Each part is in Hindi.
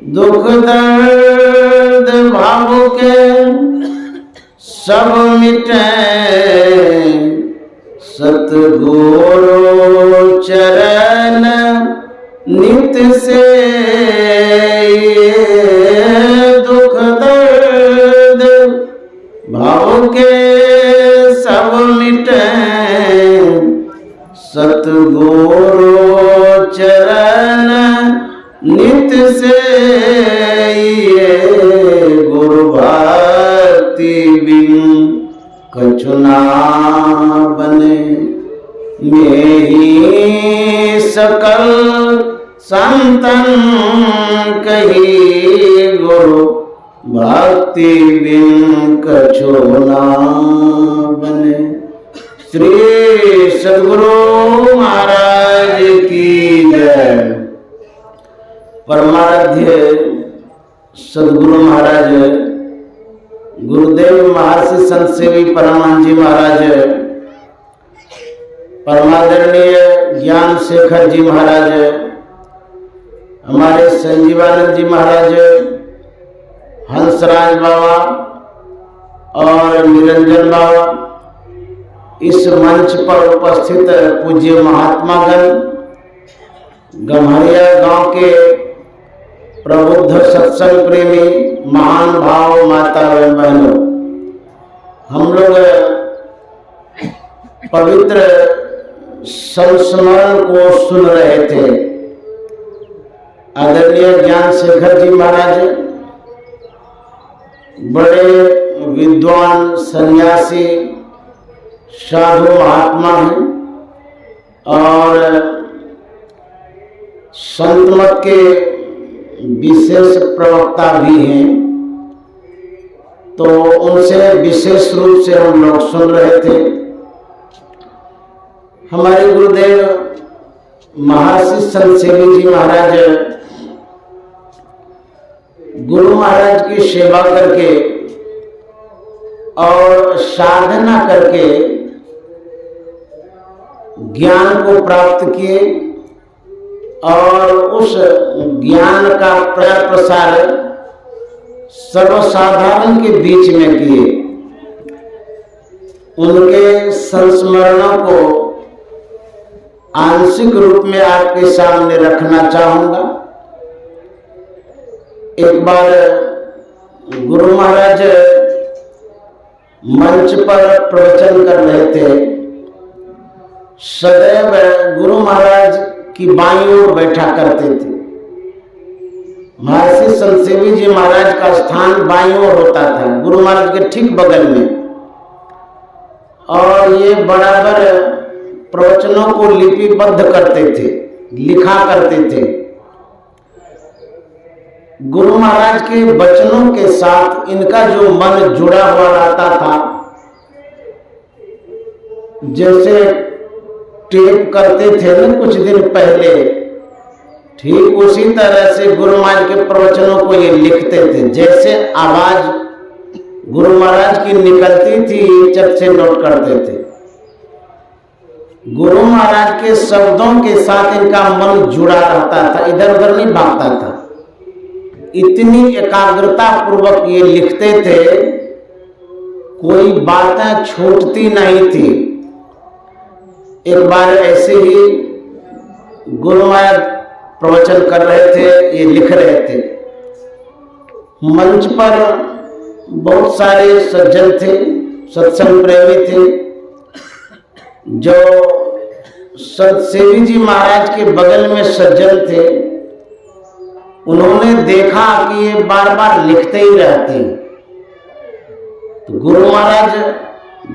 दुख दर्द भाव के सब मिटे, सतगुरु चरण नित से। दुख दर्द भाव के सब मिटे, सतगुरु चरण नित से। ये गुरु भक्ति बिन कछु ना बने, मेरी सकल संतन कही। गुरु भक्ति बिन कछु ना बने। श्री सद्गुरु महाराज की जय। परमाराध्य सद्गुरु महाराज गुरुदेव महर्षि संत सेवी परमानंद जी महाराज, परमादरणीय ज्ञान शेखर जी महाराज, हमारे संजीवानंद जी महाराज, हंसराज बाबा और निरंजन बाबा, इस मंच पर उपस्थित पूज्य महात्मागण, गम्हरिया गांव के प्रबुद्ध सत्संग प्रेमी महान भाव माता एवं बहनों, हम लोग पवित्र संस्मरण को सुन रहे थे। आदरणीय ज्ञान शेखर जी महाराज बड़े विद्वान सन्यासी साधु महात्मा हैं और संत मत के विशेष प्रवक्ता भी हैं, तो उनसे विशेष रूप से हम लोग सुन रहे थे। हमारे गुरुदेव महर्षि संत सेवी जी महाराज गुरु महाराज की सेवा करके और साधना करके ज्ञान को प्राप्त किए और उस ज्ञान का प्रचार प्रसार सर्वसाधारण के बीच में किए। उनके संस्मरणों को आंशिक रूप में आपके सामने रखना चाहूंगा। एक बार गुरु महाराज मंच पर प्रवचन कर रहे थे। सदैव गुरु महाराज की बाईं ओर बैठा करते थे। महर्षि संत सेवी जी महाराज का स्थान बाईं ओर होता था, गुरु महाराज के ठीक बगल में, और ये बराबर प्रवचनों को लिपिबद्ध करते थे, लिखा करते थे। गुरु महाराज के वचनों के साथ इनका जो मन जुड़ा हुआ रहता था, जैसे टेप करते थे ना कुछ दिन पहले, ठीक उसी तरह से गुरु महाराज के प्रवचनों को ये लिखते थे। जैसे आवाज गुरु महाराज की निकलती थी, चट से नोट करते थे। गुरु महाराज के शब्दों के साथ इनका मन जुड़ा रहता था, इधर उधर नहीं भागता था। इतनी एकाग्रता पूर्वक ये लिखते थे, कोई बातें छूटती नहीं थी। एक बार ऐसे ही गुरु महाराज प्रवचन कर रहे थे, ये लिख रहे थे। मंच पर बहुत सारे सज्जन थे, सत्संग प्रेमी थे। जो संत सेवी जी महाराज के बगल में सज्जन थे, उन्होंने देखा कि ये बार बार लिखते ही रहते हैं। तो गुरु महाराज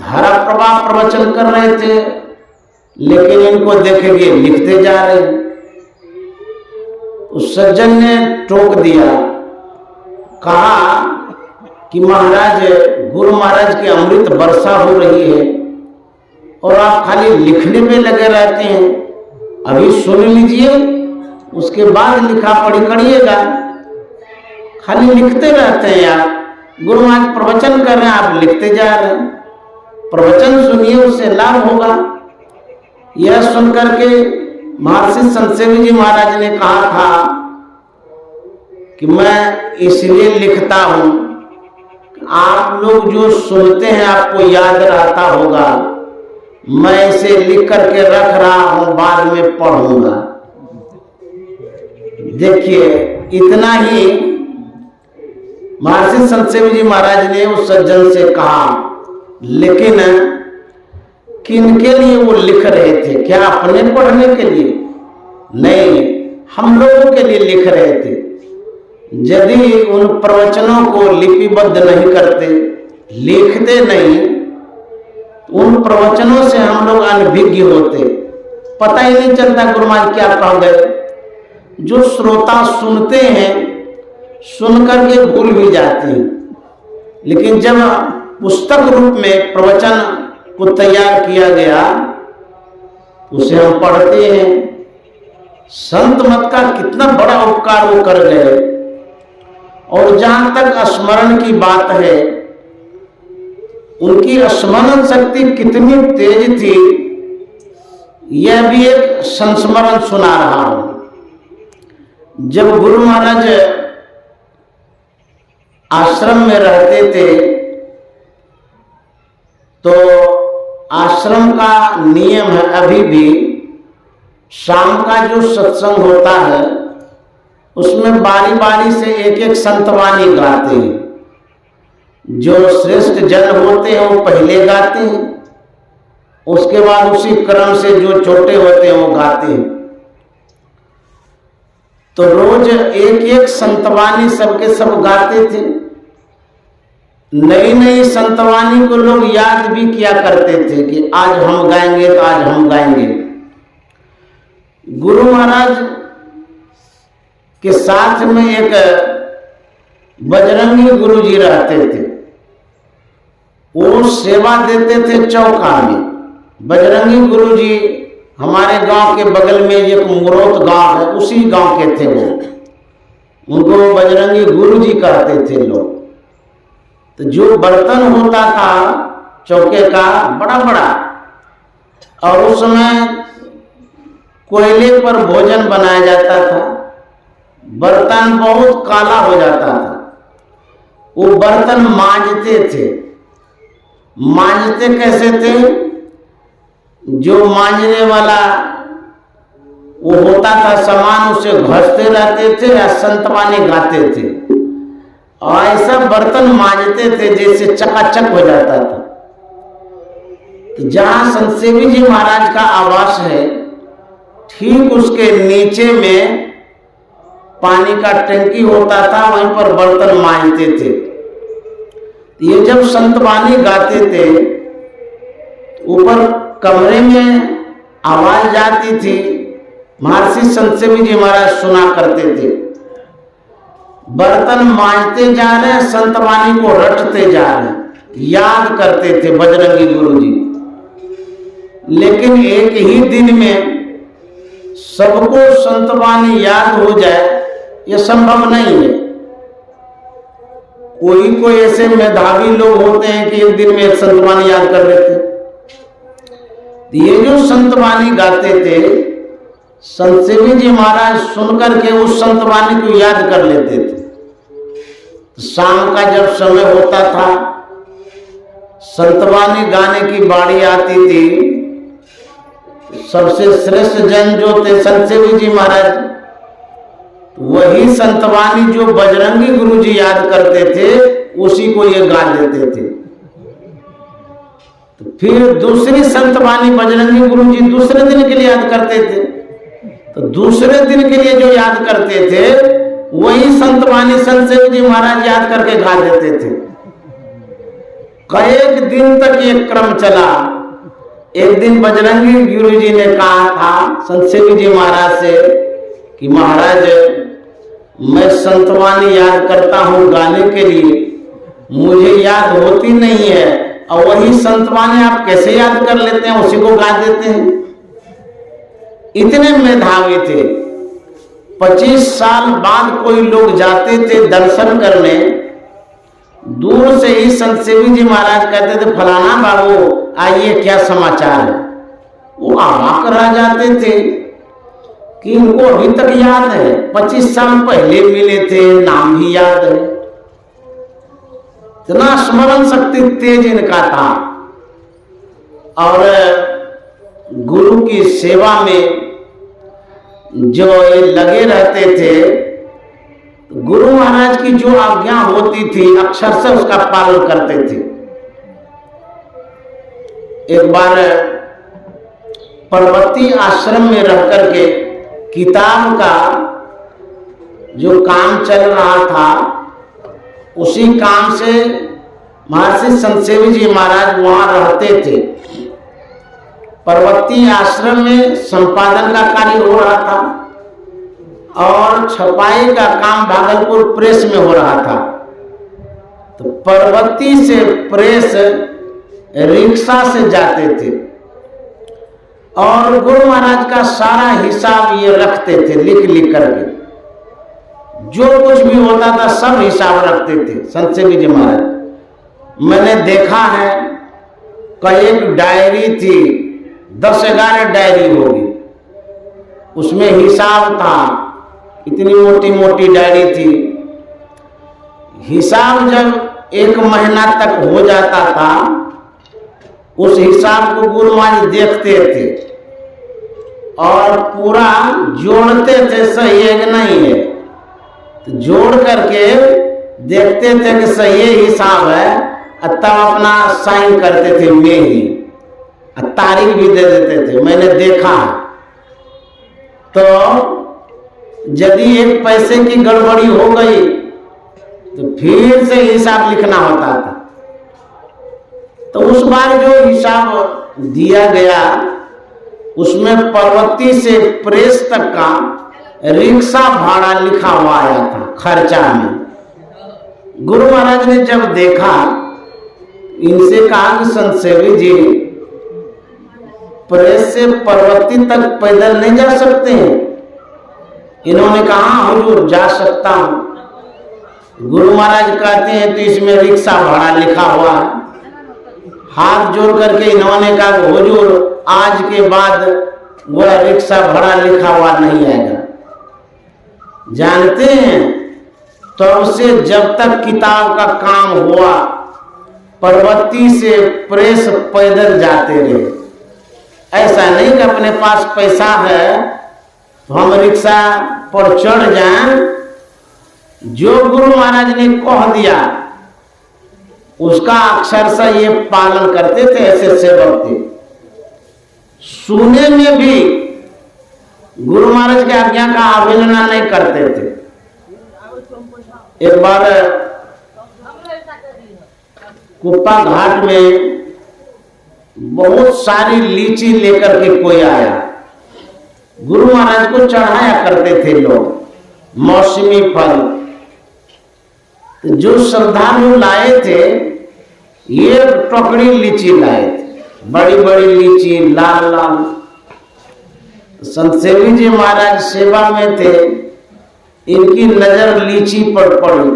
धारा प्रवाह प्रवचन कर रहे थे, लेकिन इनको देखेंगे लिखते जा रहे। उस सज्जन ने टोक दिया, कहा कि महाराज, गुरु महाराज की अमृत वर्षा हो रही है और आप खाली लिखने में लगे रहते हैं। अभी सुन लीजिए, उसके बाद लिखा पढ़ी करिएगा। खाली लिखते रहते हैं आप। गुरु महाराज प्रवचन कर रहे हैं, आप लिखते जा रहे हैं। प्रवचन सुनिए, उससे लाभ होगा। यह सुनकर के महर्षि संत सेवी जी महाराज ने कहा था कि मैं इसलिए लिखता हूं, आप लोग जो सुनते हैं आपको याद रहता होगा, मैं इसे लिख करके रख रहा हूं, बाद में पढ़ूंगा। देखिए, इतना ही महर्षि संत सेवी जी महाराज ने उस सज्जन से कहा, लेकिन किनके लिए वो लिख रहे थे? क्या अपने पढ़ने के लिए? नहीं, हम लोगों के लिए लिख रहे थे। यदि उन प्रवचनों को लिपिबद्ध नहीं करते, लिखते नहीं, उन प्रवचनों से हम लोग अनभिज्ञ होते, पता ही नहीं चलता गुरु महाराज क्या कह गए। जो श्रोता सुनते हैं, सुन करके भूल भी जाते हैं, लेकिन जब पुस्तक रूप में प्रवचन को तैयार किया गया, उसे हम पढ़ते हैं। संत मत का कितना बड़ा उपकार वो कर गए। और जहां तक स्मरण की बात है, उनकी स्मरण शक्ति कितनी तेज थी, यह भी एक संस्मरण सुना रहा हूं। जब गुरु महाराज आश्रम में रहते थे, तो आश्रम का नियम है, अभी भी शाम का जो सत्संग होता है, उसमें बारी बारी से एक एक संतवाणी गाते हैं। जो श्रेष्ठ जन होते हैं वो पहले गाते हैं, उसके बाद उसी क्रम से जो छोटे होते हैं वो गाते हैं। तो रोज एक एक संतवाणी सबके सब गाते थे। नई नई संतवाणी को लोग याद भी किया करते थे कि आज हम गाएंगे, तो आज हम गाएंगे। गुरु महाराज के साथ में एक बजरंगी गुरु जी रहते थे, वो सेवा देते थे चौका में। बजरंगी गुरु जी हमारे गांव के बगल में एक मुरोत गांव है, उसी गांव के थे वो। उनको बजरंगी गुरु जी कहते थे लोग। तो जो बर्तन होता था चौके का बड़ा बड़ा, और उस समय कोयले पर भोजन बनाया जाता था, बर्तन बहुत काला हो जाता था। वो बर्तन मांजते थे। मांजते कैसे थे? जो मांजने वाला वो होता था सामान, उसे घसते रहते थे या संतवाणी गाते थे, और ऐसा बर्तन मांजते थे जैसे चकाचक हो जाता था। तो जहां संत सेवी जी महाराज का आवास है, ठीक उसके नीचे में पानी का टंकी होता था, वहीं पर बर्तन मांजते थे। ये जब संतवाणी गाते थे, ऊपर कमरे में आवाज जाती थी, महर्षि संत सेवी जी महाराज सुना करते थे। बर्तन मांजते जा रहे हैं, संतवाणी को रटते जा रहे हैं, याद करते थे बजरंगी गुरु जी। लेकिन एक ही दिन में सबको संतवाणी याद हो जाए, यह संभव नहीं है। कोई कोई ऐसे मेधावी लोग होते हैं कि एक दिन में एक संतवाणी याद कर लेते। ये जो संतवाणी गाते थे, संत सेवी जी महाराज सुनकर के उस संतवाणी को याद कर लेते थे। शाम का जब समय होता था, संतवाणी गाने की बारी आती थी, सबसे श्रेष्ठ जन जो थे संत सेवी जी महाराज, वही संतवाणी जो बजरंगी गुरु जी याद करते थे, उसी को ये गा देते थे। तो फिर दूसरी संतवाणी बजरंगी गुरु जी दूसरे दिन के लिए याद करते थे। तो दूसरे दिन के लिए जो याद करते थे, वही संतवाणी संत सेवी जी महाराज याद करके गा देते थे। कई दिन तक ये क्रम चला। एक दिन बजरंगी गुरु जी ने कहा था संत सेवी जी महाराज से कि महाराज, मैं संतवाणी याद करता हूँ गाने के लिए, मुझे याद होती नहीं है, और वही संतवाणी आप कैसे याद कर लेते हैं, उसी को गा देते हैं। इतने मेधावी थे। 25 साल बाद कोई लोग जाते थे दर्शन करने, दूर से ही संत सेवी जी महाराज कहते थे, फलाना बाबू आइए, क्या समाचार है। वो अवाक रह जाते थे कि इनको अभी तक याद है, 25 साल पहले मिले थे, ना स्मरण शक्ति तेज इनका था और गुरु की सेवा में जो ये लगे रहते थे, गुरु महाराज की जो आज्ञा होती थी अक्षर से उसका पालन करते थे। एक बार पर्वती आश्रम में रह करके किताब का जो काम चल रहा था, उसी काम से महर्षि संत सेवी जी महाराज वहां रहते थे। पर्वती आश्रम में संपादन का कार्य हो रहा था और छपाई का काम भागलपुर प्रेस में हो रहा था। तो पर्वती से प्रेस रिक्शा से जाते थे और गुरु महाराज का सारा हिसाब ये रखते थे लिख करके। जो कुछ भी होता था सब हिसाब रखते थे संत सेवी जी महाराज। मैंने देखा है कई एक डायरी थी, 10-11 डायरी होगी, उसमें हिसाब था। इतनी मोटी मोटी डायरी थी। हिसाब जब 1 महीना तक हो जाता था, उस हिसाब को गुरु महाराज देखते थे और पूरा जोड़ते थे, सही है कि नहीं है। तो जोड़ करके देखते थे कि सही हिसाब है, तब अपना साइन करते थे में ही, तारीख भी दे देते थे। मैंने देखा। तो यदि 1 पैसे की गड़बड़ी हो गई तो फिर से हिसाब लिखना होता था। तो उस बार जो हिसाब दिया गया उसमें पर्वती से प्रेस तक का रिक्शा भाड़ा लिखा हुआ आया था खर्चा में। गुरु महाराज ने जब देखा, इनसे कहा कि संत सेवी जी प्रेस से पर्वती तक पैदल नहीं जा सकते हैं। इन्होंने कहा हुजूर जा सकता हूं। गुरु महाराज कहते हैं तो इसमें रिक्शा भाड़ा लिखा हुआ है। हाथ जोड़ करके इन्होंने कहा हुजूर आज के बाद वह रिक्शा भाड़ा लिखा हुआ नहीं आएगा। जानते हैं तब से जब तक किताब का काम हुआ पर्वती से प्रेस पैदल जाते रहे। ऐसा नहीं कि अपने पास पैसा है तो हम रिक्शा पर चढ़ जाएं। जो गुरु महाराज ने कह दिया उसका अक्षरशः ये पालन करते थे। ऐसे सेवक थे। सुने में भी गुरु महाराज की आज्ञा का अवहेलना नहीं करते थे। एक बार कुप्पा घाट में बहुत सारी लीची लेकर के कोई आया। गुरु महाराज को चढ़ाया करते थे लोग मौसमी फल। तो जो श्रद्धालु लाए थे ये टोकरी लीची लाए थे, बड़ी बड़ी लीची लाल लाल। संत सेवी जी महाराज सेवा में थे, इनकी नजर लीची पर पड़ी।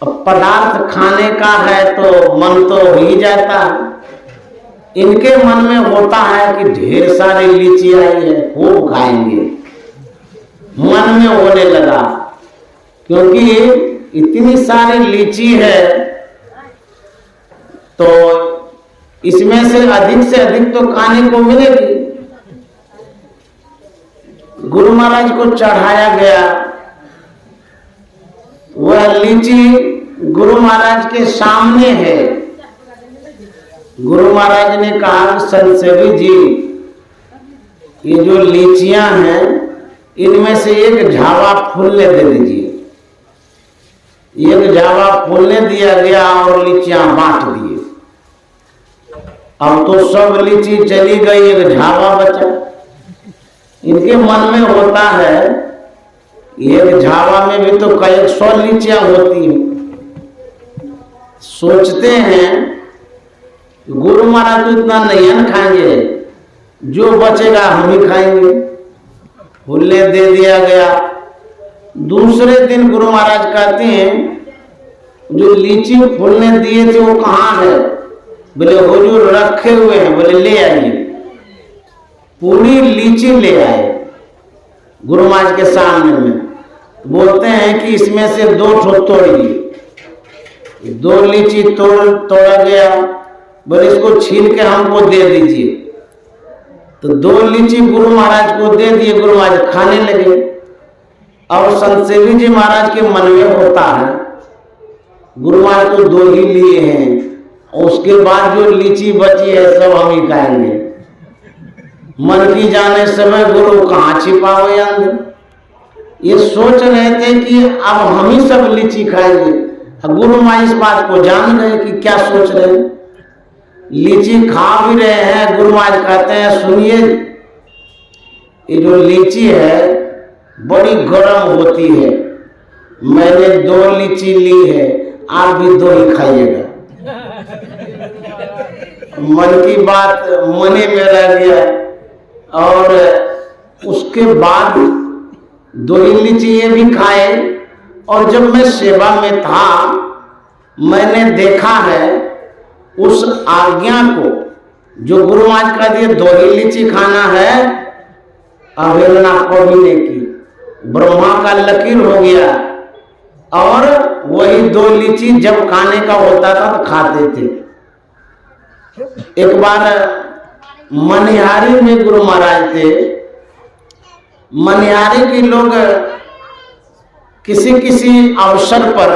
अब पदार्थ खाने का है तो मन तो हो ही जाता है। इनके मन में होता है कि ढेर सारी लीची आई है, खूब खाएंगे। मन में होने लगा क्योंकि इतनी सारी लीची है तो इसमें से अधिक तो खाने को मिलेगी। गुरु महाराज को चढ़ाया गया। वह लीची गुरु महाराज के सामने है। गुरु महाराज ने कहा संत सेवी जी ये जो लीचियां हैं इनमें से एक झावा फूलने दे दीजिए। एक झावा फूलने दिया गया और लीचियां बांट दिए। अब तो सब लीची चली गई, एक झावा बचा। इनके मन में होता है एक झावा में भी तो कई 100 लीचियां होती हैं। सोचते हैं गुरु महाराज तो इतना नहीं न खाएंगे, जो बचेगा हम ही खाएंगे। फूलने दे दिया गया। दूसरे दिन गुरु महाराज कहते हैं जो लीची फूलने दिए थे वो कहाँ है? बोले हुजूर रखे हुए हैं। बोले ले आइए। पूरी लीची ले आए गुरु महाराज के सामने में। बोलते हैं कि इसमें से 2 ठो तोड़िए। 2 लीची तोड़ा गया, बोले इसको छील के हमको दे दीजिए। तो 2 लीची गुरु महाराज को दे दिए, गुरु महाराज खाने लगे। और संत सेवी जी महाराज के मन में होता है, गुरु महाराज तो 2 ही लिए हैं, उसके बाद जो लीची बची है सब हम ही खाएंगे। मन की जाने समय गुरु कहाँ छिपा हुए अंदर, ये सोच रहे थे कि अब हम ही सब लीची खाएंगे। गुरु महाराज इस बात को जान रहे कि क्या सोच रहे हैं, लीची खा भी रहे हैं। गुरु महाराज कहते हैं सुनिए, ये जो लीची है बड़ी गर्म होती है, मैंने 2 लीची ली है, आप भी 2 ही खाइएगा। मन की बात मने में रह गया। और उसके बाद 2 ही लीची ये भी खाए। और जब मैं सेवा में था, मैंने देखा है उस आज्ञा को जो गुरु महाराज का दिए 2 ही लीची खाना है, अवहेलना कभी नहीं की। ब्रह्मा का लकीर हो गया और वही 2 लीची जब खाने का होता था तो खाते थे। एक बार मनिहारी में गुरु महाराज थे। मनिहारी के लोग किसी किसी अवसर पर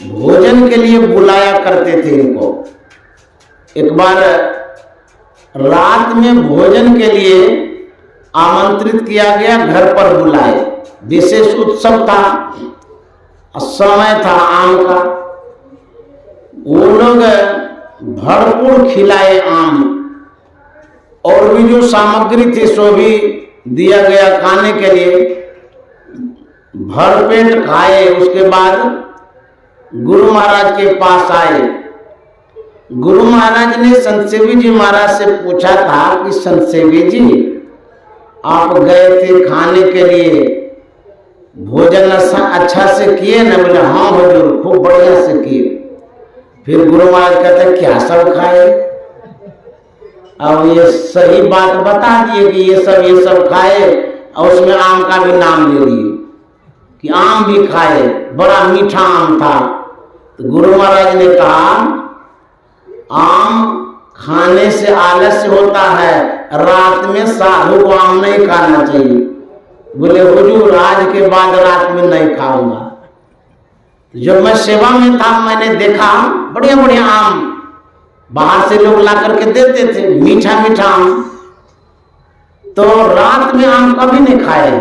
भोजन के लिए बुलाया करते थे इनको। एक बार रात में भोजन के लिए आमंत्रित किया गया, घर पर बुलाए। विशेष उत्सव था, समय था आम का। वो लोग भरपूर खिलाए आम, और भी जो सामग्री थी सो भी दिया गया खाने के लिए। भरपेट खाए। उसके बाद गुरु महाराज के पास आए। गुरु महाराज ने संत सेवी जी महाराज से पूछा था कि संत सेवी जी, आप गए थे खाने के लिए, भोजन अच्छा से किए ना? बोले हाँ हुजूर, खूब बढ़िया से किए। फिर गुरु महाराज कहते क्या सब खाए? अब ये सही बात बता दिए कि ये सब खाए, और उसमें आम का भी नाम ले लिए कि आम भी खाए, बड़ा मीठा आम था। तो गुरु महाराज ने कहा आम खाने से आलस्य होता है, रात में साधु को आम नहीं खाना चाहिए। बोले हुजूर आज के बाद रात में नहीं खाऊंगा। जब मैं सेवा में था मैंने देखा बढ़िया बढ़िया आम बाहर से लोग ला करके देते थे, मीठा मीठा आम। तो रात में आम कभी नहीं खाए।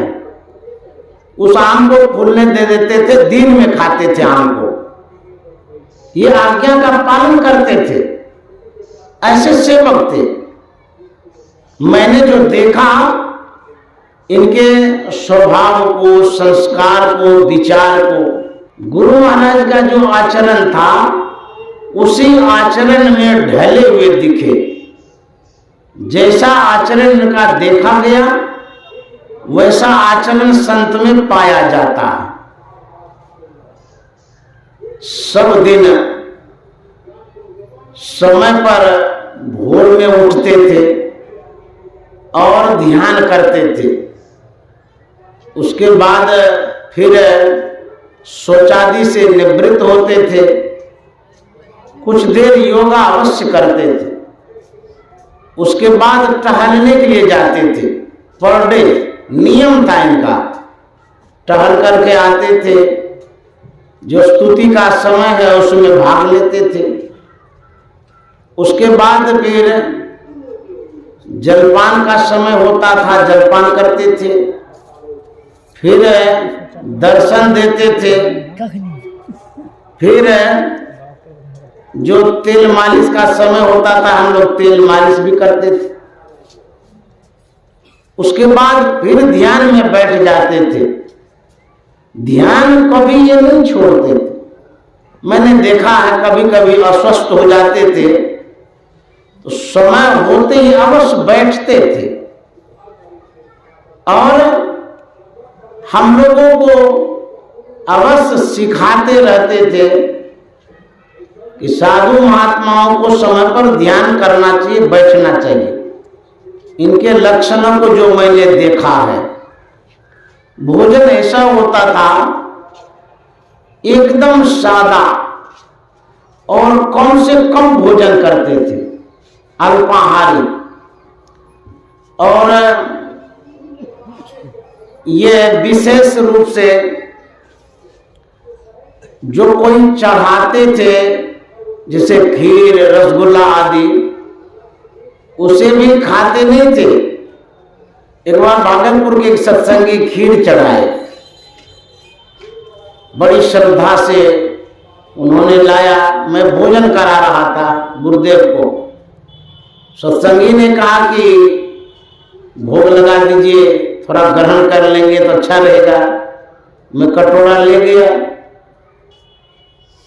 उस आम को फूलने दे देते थे, दिन में खाते थे आम को। ये आज्ञा का पालन करते थे, ऐसे सेवक थे। मैंने जो देखा इनके स्वभाव को, संस्कार को, विचार को, गुरु महाराज का जो आचरण था उसी आचरण में ढले हुए दिखे। जैसा आचरण इनका देखा गया वैसा आचरण संत में पाया जाता है। सब दिन समय पर भोर में उठते थे और ध्यान करते थे। उसके बाद फिर शौचादि से निवृत्त होते थे, कुछ देर योगा अवश्य करते थे। उसके बाद टहलने के लिए जाते थे। पर डे नियम था इनका, टहल करके आते थे। जो स्तुति का समय है उसमें भाग लेते थे। उसके बाद फिर जलपान का समय होता था, जलपान करते थे। फिर दर्शन देते थे। फिर जो तेल मालिश का समय होता था हम लोग तेल मालिश भी करते थे। उसके बाद फिर ध्यान में बैठ जाते थे। ध्यान कभी ये नहीं छोड़ते थे। मैंने देखा है कभी कभी अस्वस्थ हो जाते थे तो समय होते ही अवश्य बैठते थे। और हम लोगों को अवश्य सिखाते रहते थे कि साधु महात्माओं को समय पर ध्यान करना चाहिए, बैठना चाहिए। इनके लक्षणों को जो मैंने देखा है, भोजन ऐसा होता था एकदम सादा, और कम से कम भोजन करते थे, अल्पाहारी। और ये विशेष रूप से जो कोई चढ़ाते थे, जैसे खीर, रसगुल्ला आदि, उसे भी खाते नहीं थे। एक बार भागलपुर के एक सत्संगी खीर चढ़ाए, बड़ी श्रद्धा से उन्होंने लाया। मैं भोजन करा रहा था गुरुदेव को। सत्संगी ने कहा कि भोग लगा दीजिए, थोड़ा ग्रहण कर लेंगे तो अच्छा रहेगा। मैं कटोरा ले गया,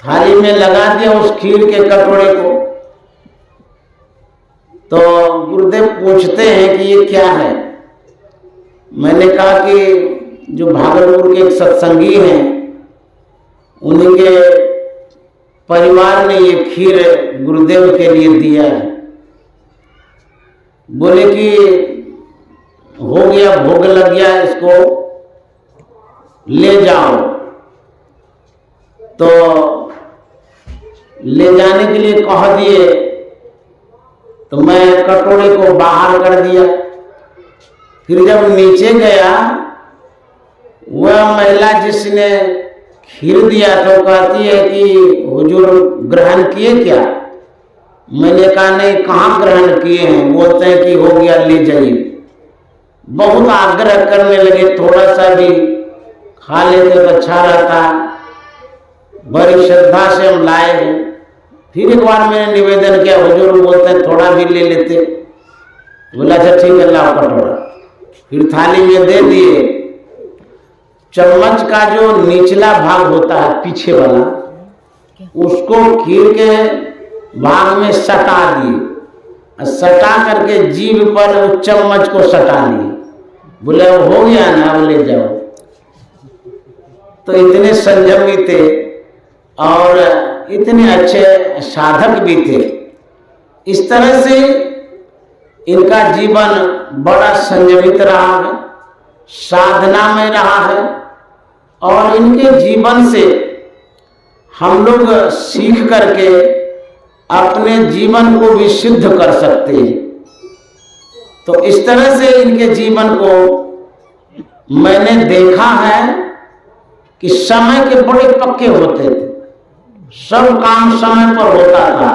थाली में लगा दिया उस खीर के कटोरे को। तो गुरुदेव पूछते हैं कि ये क्या है। मैंने कहा कि जो भागलपुर के एक सत्संगी हैं, उन्हीं के परिवार ने ये खीर गुरुदेव के लिए दिया है। बोले कि हो गया, भोग लग गया, इसको ले जाओ। तो ले जाने के लिए कह दिए, तो मैं कटोरे को बाहर कर दिया। फिर जब नीचे गया, वह महिला जिसने खीर दिया तो कहती है कि हुजूर ग्रहण किए क्या? मैंने कहा नहीं, कहाँ ग्रहण किए हैं। बोलते हैं कि हो गया, ले जाइए। बहुत आग्रह करने लगे, थोड़ा सा भी खा लेते तो अच्छा रहता। बड़ी श्रद्धा से हम लाए हैं। फिर एक बार मैंने निवेदन किया, हुजूर बोलते हैं थोड़ा भी ले लेते। बोला अच्छा ठीक है, लाओ कटोरा। फिर थाली में दे दिए। चम्मच का जो निचला भाग होता है, पीछे वाला, उसको खीर के भाग में सटा दिए। सटा करके जीभ पर चम्मच को सटा लिए। बोले हो गया ना, वो ले जाओ। तो इतने संयमी थे और इतने अच्छे साधक भी थे। इस तरह से इनका जीवन बड़ा संयमित रहा है, साधना में रहा है। और इनके जीवन से हम लोग सीख करके अपने जीवन को भी सिद्ध कर सकते हैं। तो इस तरह से इनके जीवन को मैंने देखा है कि समय के बड़े पक्के होते थे, सब काम समय पर होता था।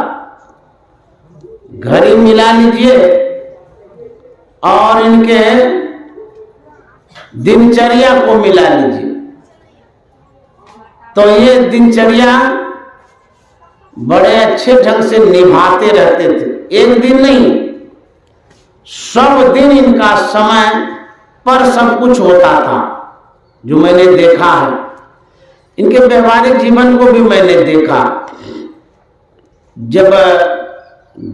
घड़ी मिला लीजिए और इनके दिनचर्या को मिला लीजिए, तो ये दिनचर्या बड़े अच्छे ढंग से निभाते रहते थे। एक दिन नहीं, सब दिन इनका समय पर सब कुछ होता था, जो मैंने देखा है। इनके व्यवहारिक जीवन को भी मैंने देखा। जब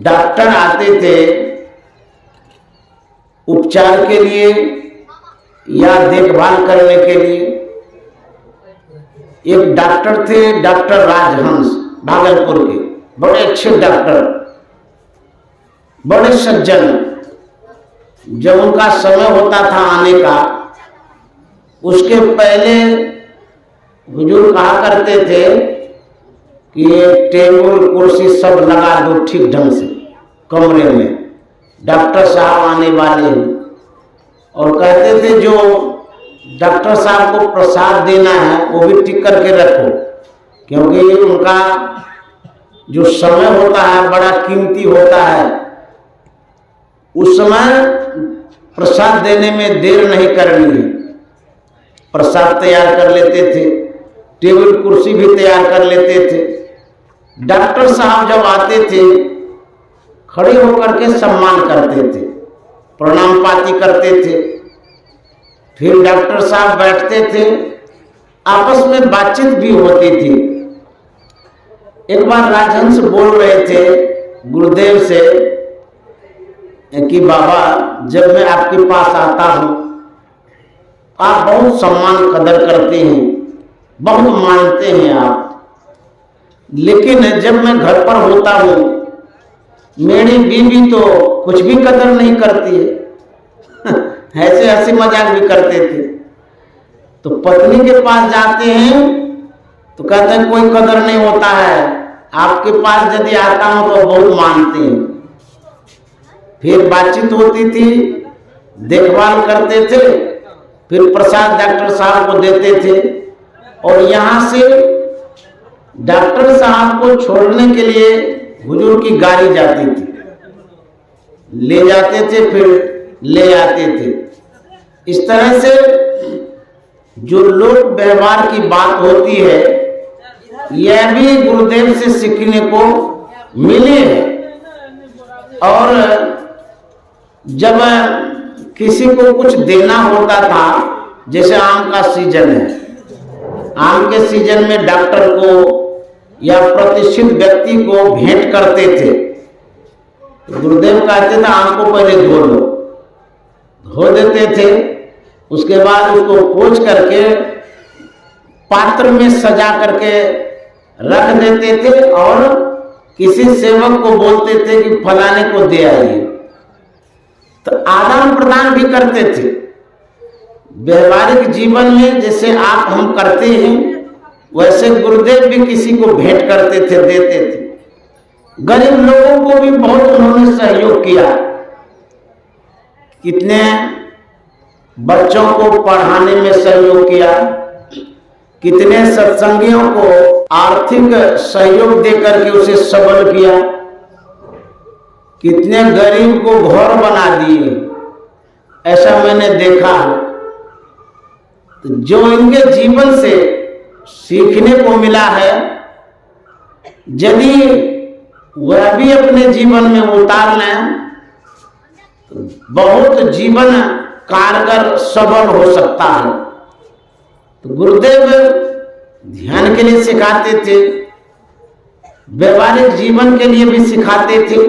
डॉक्टर आते थे उपचार के लिए या देखभाल करने के लिए, एक डॉक्टर थे, डॉक्टर राजहंस, भागलपुर के बड़े अच्छे डॉक्टर, बड़े सज्जन। जब उनका समय होता था आने का, उसके पहले हुजूर कहा करते थे कि ये टेबल कुर्सी सब लगा दो ठीक ढंग से कमरे में, डॉक्टर साहब आने वाले हैं। और कहते थे जो डॉक्टर साहब को प्रसाद देना है वो भी टिक करके रखो, क्योंकि उनका जो समय होता है बड़ा कीमती होता है। उस समय प्रसाद देने में देर नहीं करनी है। प्रसाद तैयार कर लेते थे, टेबल कुर्सी भी तैयार कर लेते थे। डॉक्टर साहब जब आते थे खड़े होकर के सम्मान करते थे, प्रणाम पाती करते थे। फिर डॉक्टर साहब बैठते थे, आपस में बातचीत भी होती थी। एक बार राजहंस बोल रहे थे गुरुदेव से कि बाबा, जब मैं आपके पास आता हूँ आप बहुत सम्मान कदर करते हैं, बहुत मानते हैं आप, लेकिन जब मैं घर पर होता हूँ मेरी बीवी तो कुछ भी कदर नहीं करती है। ऐसे हंसी मजाक भी करते थे। तो पत्नी के पास जाते हैं तो कहते हैं कोई कदर नहीं होता है, आपके पास यदि आता हूं तो बहुत मानते हैं। फिर बातचीत होती थी, देखभाल करते थे, फिर प्रसाद डॉक्टर साहब को देते थे और यहाँ से डॉक्टर साहब को छोड़ने के लिए हुजूर की गाड़ी जाती थी, ले जाते थे फिर ले आते थे। इस तरह से जो लोक व्यवहार की बात होती है यह भी गुरुदेव से सीखने को मिली है। और जब किसी को कुछ देना होता था, जैसे आम का सीजन है, आम के सीजन में डॉक्टर को या प्रतिष्ठित व्यक्ति को भेंट करते थे, तो गुरुदेव कहते थे आम को पहले धो लो, धो देते थे। उसके बाद उसको पोंछ करके पात्र में सजा करके रख देते थे और किसी सेवक को बोलते थे कि फलाने को दे आइए। तो आदान प्रदान भी करते थे। व्यवहारिक जीवन में जैसे आप हम करते हैं वैसे गुरुदेव भी किसी को भेंट करते थे, देते थे। गरीब लोगों को भी बहुत उन्होंने सहयोग किया। कितने बच्चों को पढ़ाने में सहयोग किया, कितने सत्संगियों को आर्थिक सहयोग देकर के उसे सबल किया, कितने गरीब को घर बना दिए, ऐसा मैंने देखा है। तो जो इनके जीवन से सीखने को मिला है, यदि वह भी अपने जीवन में उतार लें तो बहुत जीवन कारगर सबल हो सकता है। तो गुरुदेव ध्यान के लिए सिखाते थे, व्यवहारिक जीवन के लिए भी सिखाते थे।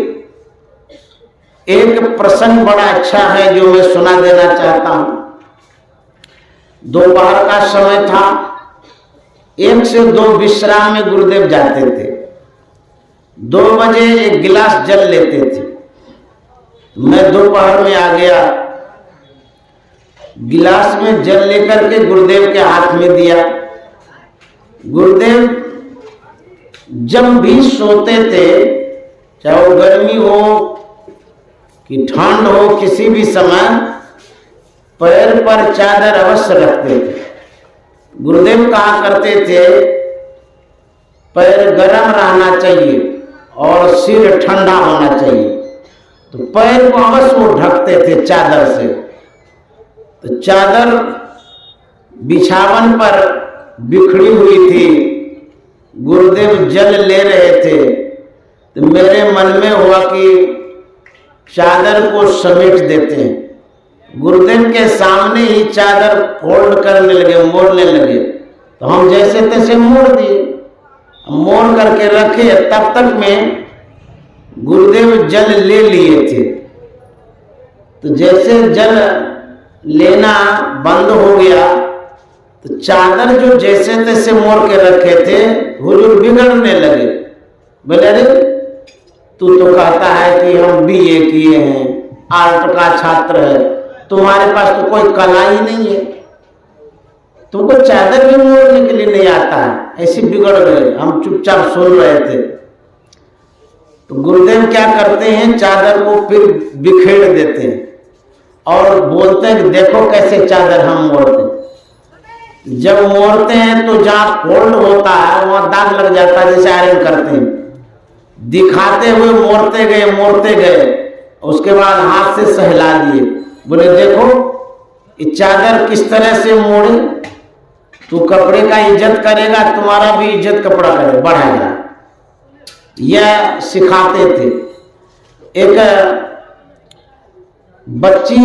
एक प्रसंग बड़ा अच्छा है जो मैं सुना देना चाहता हूं। दोपहर का समय था, 1 से 2 विश्राम में गुरुदेव जाते थे। 2 बजे एक गिलास जल लेते थे। मैं दोपहर में आ गया, गिलास में जल लेकर के गुरुदेव के हाथ में दिया। गुरुदेव जब भी सोते थे, चाहे वो गर्मी हो कि ठंड हो, किसी भी समय पैर पर चादर अवश्य रखते थे। गुरुदेव कहा करते थे पैर गर्म रहना चाहिए और सिर ठंडा होना चाहिए। तो पैर को अवश्य वो ढकते थे चादर से। तो चादर बिछावन पर बिखरी हुई थी, गुरुदेव जल ले रहे थे। तो मेरे मन में हुआ कि चादर को समेट देते हैं। गुरुदेव के सामने ही चादर फोल्ड करने लगे, मोड़ने लगे। तो हम जैसे तैसे मोड़ दिए, मोड़ करके रखे। तब तक में गुरुदेव जल ले लिए थे। तो जैसे जल लेना बंद हो गया तो चादर जो जैसे तैसे मोड़ के रखे थे हुजूर बिगड़ने लगे। बोले अरे तू तो कहता है कि हम बीए किए हैं, आर्ट का छात्र है, तुम्हारे पास तो कोई कला ही नहीं है, तुमको चादर भी मोड़ने के लिए नहीं आता है। ऐसे बिगड़ गए। हम चुपचाप सुन रहे थे। तो गुरुदेव क्या करते हैं, चादर को फिर बिखेर देते हैं और बोलते हैं कि देखो कैसे चादर हम मोड़ते हैं। जब मोड़ते हैं तो जहां फोल्ड होता है वहां दाग लग जाता है, जैसे आयरन करते हैं। दिखाते हुए मोड़ते गए। उसके बाद हाथ से सहला दिए। बोले देखो ये चादर किस तरह से मोड़े, तू कपड़े का इज्जत करेगा, तुम्हारा भी इज्जत कपड़ा करे बढ़ेगा। यह सिखाते थे। एक बच्ची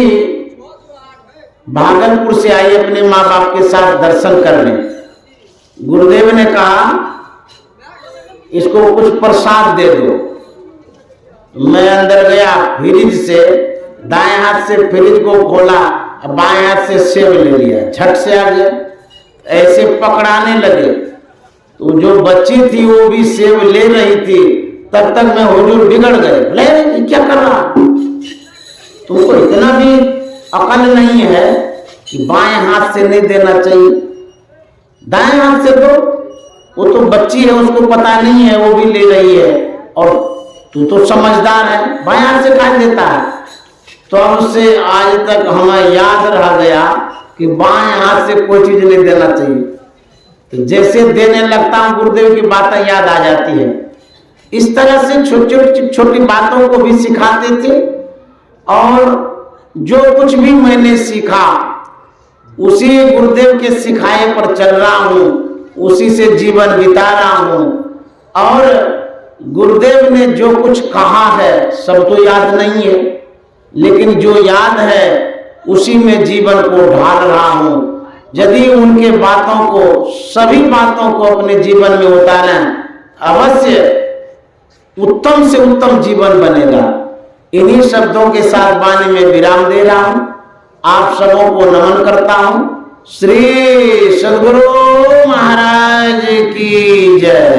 भागलपुर से आई अपने माँ बाप के साथ दर्शन करने। गुरुदेव ने कहा इसको कुछ प्रसाद दे दो। मैं अंदर गया, फ्रिज से दाएं हाथ से फ्रिज को खोला, बाएं हाथ से सेब ले लिया, झट से आ गया। ऐसे पकड़ाने लगे तो जो बच्ची थी वो भी सेब ले रही थी। तब तक मैं हुजूर बिगड़ गए। बोले क्या कर रहा, तुमको इतना भी अकल नहीं है कि बाएं हाथ से नहीं देना चाहिए, दाएं हाथ से दो। वो तो बच्ची है, उसको पता नहीं है, वो भी ले रही है, और तू तो समझदार है, बाएं हाथ से खा लेता है। तो उससे आज तक हमें याद रह गया कि बाएं हाथ से कोई चीज नहीं देना चाहिए। तो जैसे देने लगता हूं गुरुदेव की बातें याद आ जाती है। इस तरह से छोटी छोटी बातों को भी सिखाते थे, और जो कुछ भी मैंने सीखा उसी गुरुदेव के सिखाए पर चल रहा हूं, उसी से जीवन बिता रहा हूं। और गुरुदेव ने जो कुछ कहा है सब तो याद नहीं है, लेकिन जो याद है उसी में जीवन को ढाल रहा हूं। यदि उनके बातों को, सभी बातों को अपने जीवन में उतारें, अवश्य उत्तम से उत्तम जीवन बनेगा। इन्हीं शब्दों के साथ वाणी में विराम दे रहा हूं। आप सबों को नमन करता हूं। श्री सद्गुरु महाराज की जय।